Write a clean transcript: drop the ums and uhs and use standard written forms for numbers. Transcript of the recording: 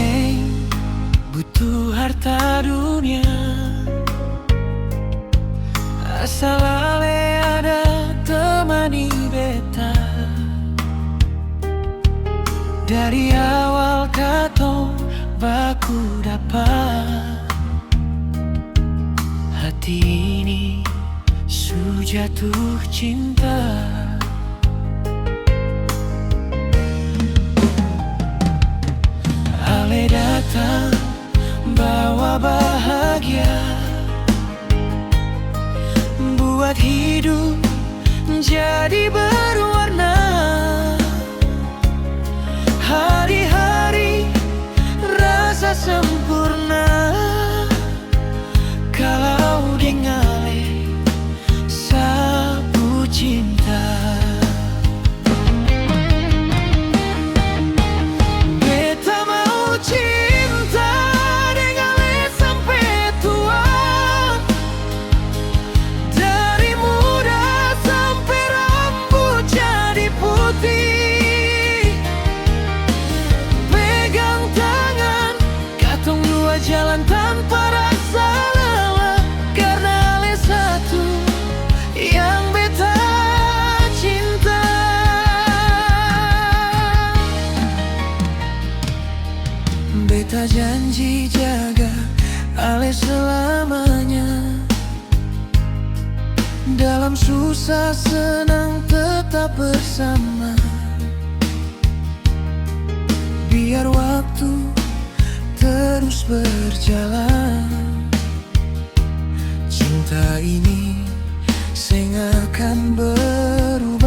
sing butuh harta dunia, asal ale ada temani beta. Dari awal katong baku dapat, hati ini su jatuh cinta. Ale datang bawa bahagia, buat hidup jadi berwarna. Hari-hari rasa sempurna kalau dingale sapu cinta. Beta mau cinta dingale sampai tua, dari muda sampai rambut jadi putih. Pegang tangan, katong dua jalan tanpa rasa lelah, karena ale satu yang beta cinta. Beta janji jaga ale selamanya, dalam susah senang tetap bersama. Biar waktu terus berjalan, cinta ini sing akan berubah.